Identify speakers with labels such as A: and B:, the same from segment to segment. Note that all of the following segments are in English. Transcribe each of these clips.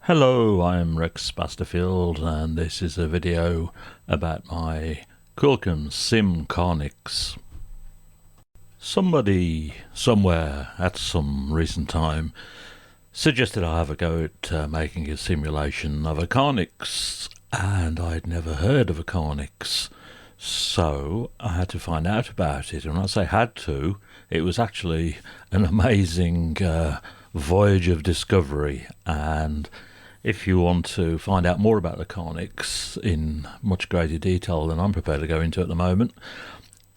A: Hello, I'm Rex Basterfield and this is a video about my Quilcom SIM-CARNYX. Somebody somewhere at some recent time suggested I have a go at making a simulation of a CARNYX, and I'd never heard of a CARNYX, so I had to find out about it. And when I say had to, it was actually an amazing voyage of discovery. And if you want to find out more about the CARNYX in much greater detail than I'm prepared to go into at the moment,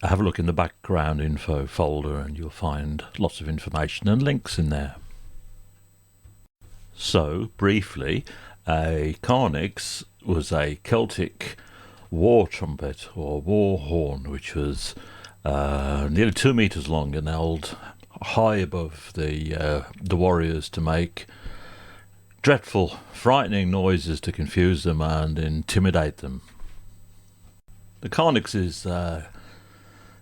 A: have a look in the background info folder and you'll find lots of information and links in there. So, briefly, a CARNYX was a Celtic war trumpet or war horn, which was nearly 2 meters long and held high above the warriors to make dreadful, frightening noises to confuse them and intimidate them. The CARNYX is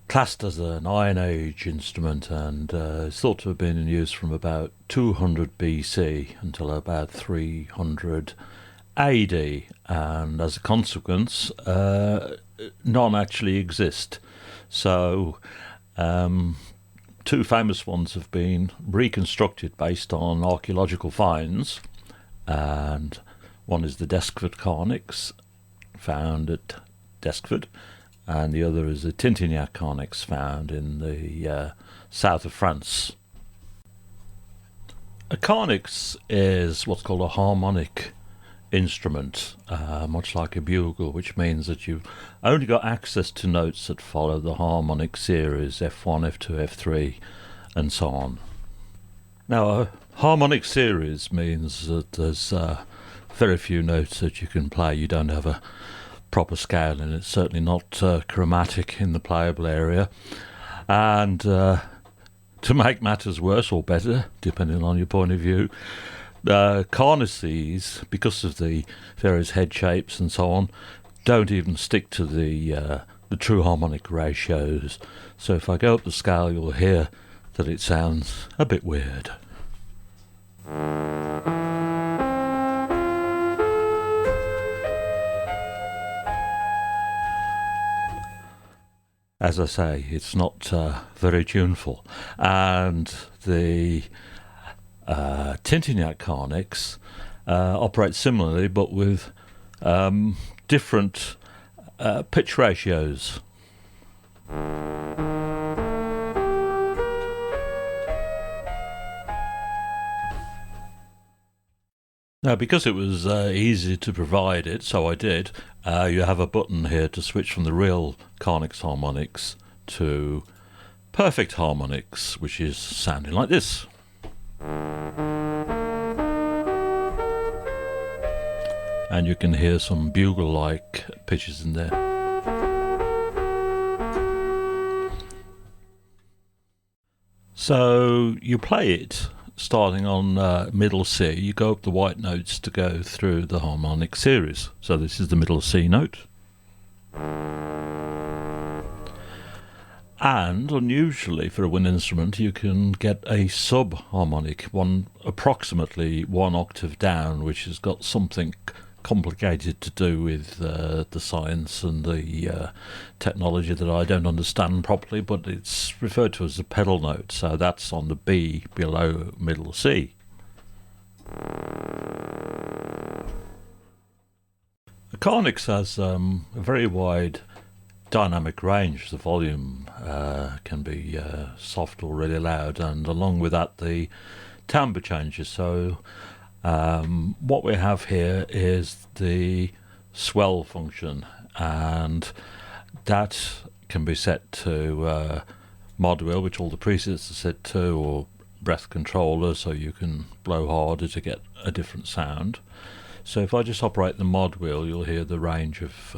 A: classed as an Iron Age instrument and is thought to have been in use from about 200 BC until about 300 AD, and as a consequence none actually exist. So two famous ones have been reconstructed based on archaeological finds, and one is the Deskford CARNYX found at Deskford, and the other is a Timbre CARNYX found in the south of France. A CARNYX is what's called a harmonic instrument, much like a bugle, which means that you've only got access to notes that follow the harmonic series F1, F2, F3 and so on. Now, a harmonic series means that there's very few notes that you can play. You don't have a proper scale, and it's certainly not chromatic in the playable area. And to make matters worse or better, depending on your point of view, cornices, because of the various head shapes and so on, don't even stick to the true harmonic ratios. So if I go up the scale, you'll hear that it sounds a bit weird. As I say, it's not very tuneful, and the Timbre CARNYX operates similarly, but with different pitch ratios. Now, because it was easy to provide it, so I did, you have a button here to switch from the real CARNYX harmonics to perfect harmonics, which is sounding like this. And you can hear some bugle-like pitches in there. So you play it starting on middle C. You go up the white notes to go through the harmonic series. So this is the middle C note. And unusually for a wind instrument, you can get a sub-harmonic, one approximately 1 octave down, which has got something complicated to do with the science and the technology that I don't understand properly, but it's referred to as a pedal note, so that's on the B below middle C. The CARNYX has a very wide dynamic range. The volume can be soft or really loud, and along with that the timbre changes. So what we have here is the swell function, and that can be set to Modulation, which all the presets are set to, or breath controller, so you can blow harder to get a different sound. So if I just operate the mod wheel, you'll hear the range of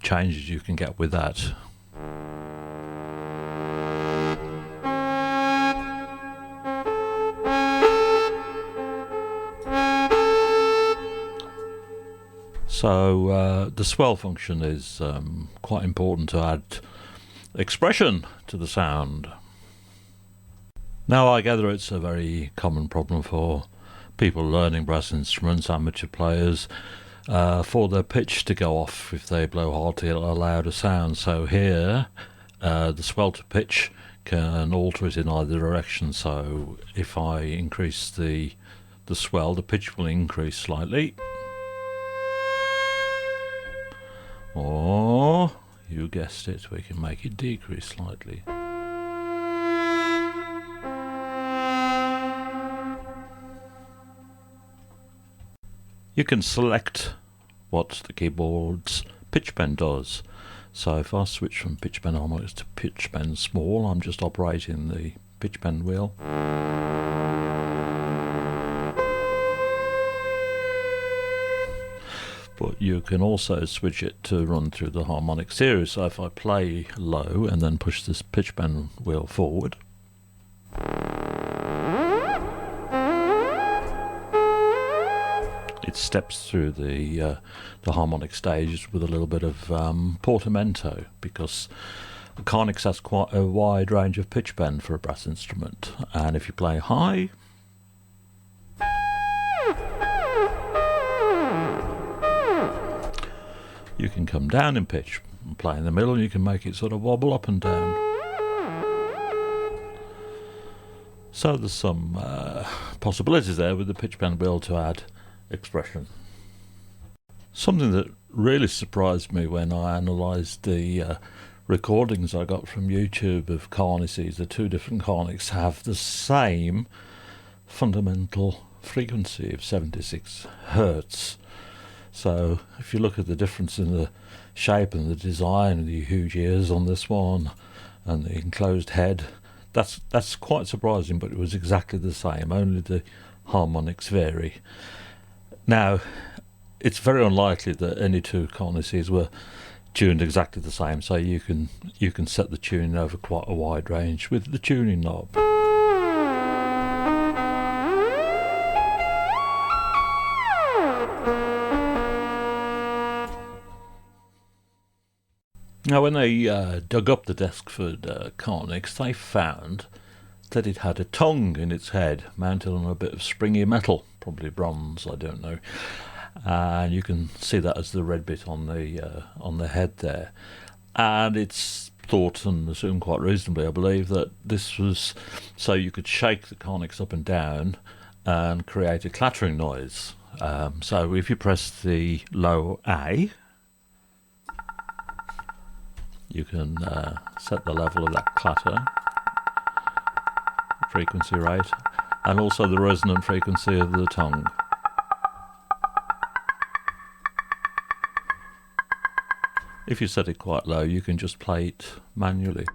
A: changes you can get with that. So the swell function is quite important to add expression to the sound. Now I gather it's a very common problem for people learning brass instruments, amateur players, for their pitch to go off if they blow hard to get a louder sound. So here, the swell to pitch can alter it in either direction. So if I increase the swell, the pitch will increase slightly. Or, you guessed it, we can make it decrease slightly. You can select what the keyboard's pitch bend does. So if I switch from pitch bend harmonics to pitch bend small, I'm just operating the pitch bend wheel. But you can also switch it to run through the harmonic series. So if I play low and then push this pitch bend wheel forward, it steps through the harmonic stages with a little bit of portamento, because the CARNYX has quite a wide range of pitch bend for a brass instrument. And if you play high, you can come down in pitch and play in the middle, and you can make it sort of wobble up and down. So there's some possibilities there with the pitch bend wheel to add expression. Something that really surprised me when I analysed the recordings I got from YouTube of CARNYXs, the two different CARNYX have the same fundamental frequency of 76 Hertz. So if you look at the difference in the shape and the design, the huge ears on this one and the enclosed head, that's quite surprising, but it was exactly the same, only the harmonics vary. Now, it's very unlikely that any two CARNYXs were tuned exactly the same, so you can set the tuning over quite a wide range with the tuning knob. Now, when they dug up the Deskford CARNYX, they found that it had a tongue in its head mounted on a bit of springy metal, probably bronze, I don't know. And you can see that as the red bit on the head there. And it's thought and assumed quite reasonably, I believe, that this was so you could shake the CARNYX up and down and create a clattering noise. So if you press the low A, you can set the level of that clatter, frequency rate, and also the resonant frequency of the tongue. If you set it quite low, you can just play it manually.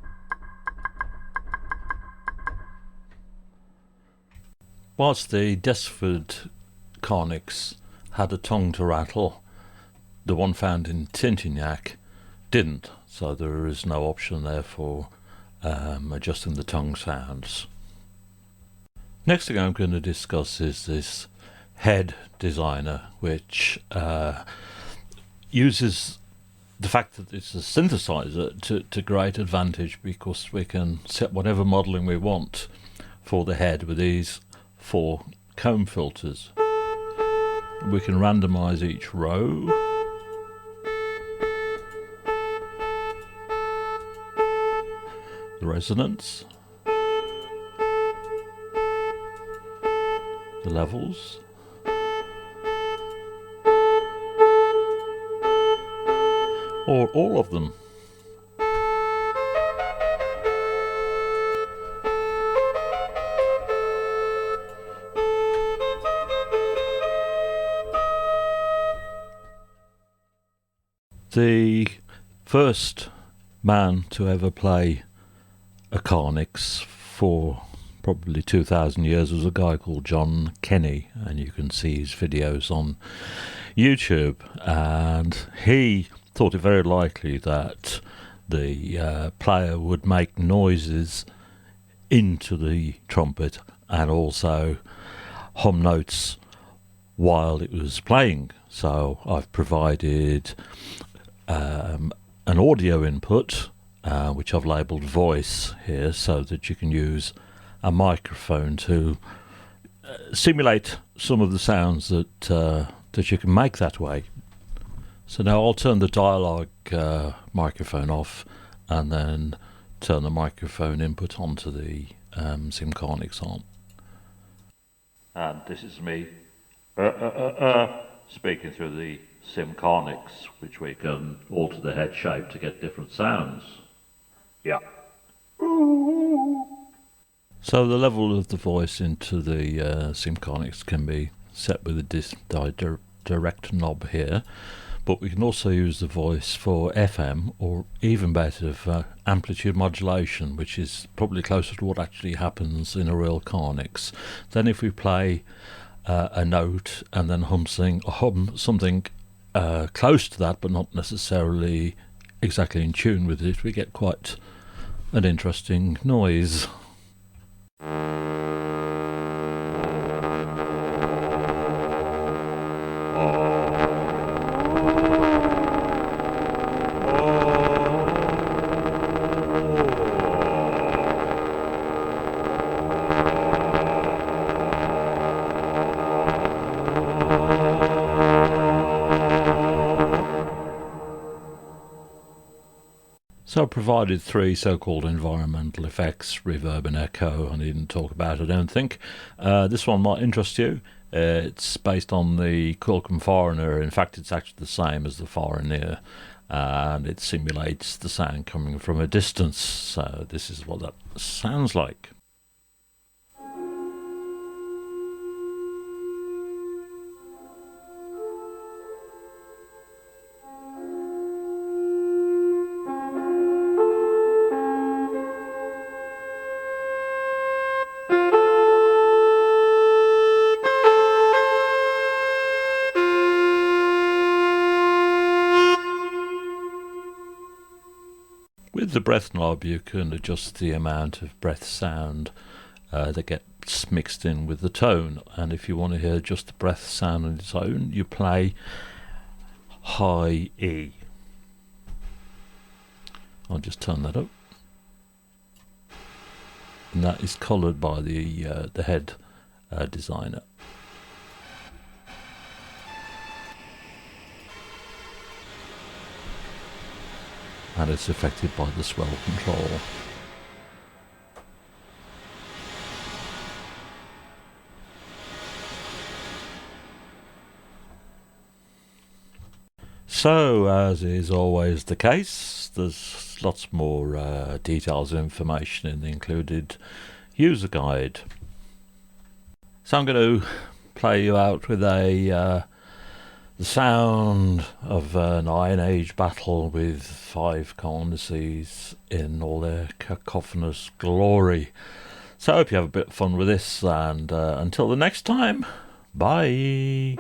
A: Whilst the Deskford CARNYX had a tongue to rattle, the one found in Tintignac didn't, so there is no option there for adjusting the tongue sounds. Next thing I'm going to discuss is this head designer, which uses the fact that it's a synthesizer to great advantage, because we can set whatever modelling we want for the head with these 4 comb filters. We can randomise each row, the resonance, the levels, or all of them. The first man to ever play a CARNYX for probably 2,000 years was a guy called John Kenny, and you can see his videos on YouTube, and he thought it very likely that the player would make noises into the trumpet and also hum notes while it was playing. So I've provided an audio input, which I've labelled voice here, so that you can use a microphone to simulate some of the sounds that that you can make that way. So now I'll turn the dialogue microphone off and then turn the microphone input onto the SIM-CARNYX on. And this is me speaking through the SIM-CARNYX, which we can alter the head shape to get different sounds. Yeah. So the level of the voice into the SIM-CARNYX can be set with a direct knob here, but we can also use the voice for FM, or even better for amplitude modulation, which is probably closer to what actually happens in a real CARNYX. Then if we play a note and then hum something close to that, but not necessarily exactly in tune with it, we get quite an interesting noise. So I provided 3 so-called environmental effects, reverb and echo. I needn't talk about it, I don't think. This one might interest you. It's based on the Quilcom Foreigner. In fact, it's actually the same as the Foreigner, and it simulates the sound coming from a distance. So this is what that sounds like. With the breath knob, you can adjust the amount of breath sound that gets mixed in with the tone, and if you want to hear just the breath sound on its own, you play high E. I'll just turn that up, and that is coloured by the head designer. And it's affected by the swell control. So, as is always the case, there's lots more details and information in the included user guide. So I'm going to play you out with the sound of an Iron Age battle with 5 cornices in all their cacophonous glory. So I hope you have a bit of fun with this, and until the next time, bye!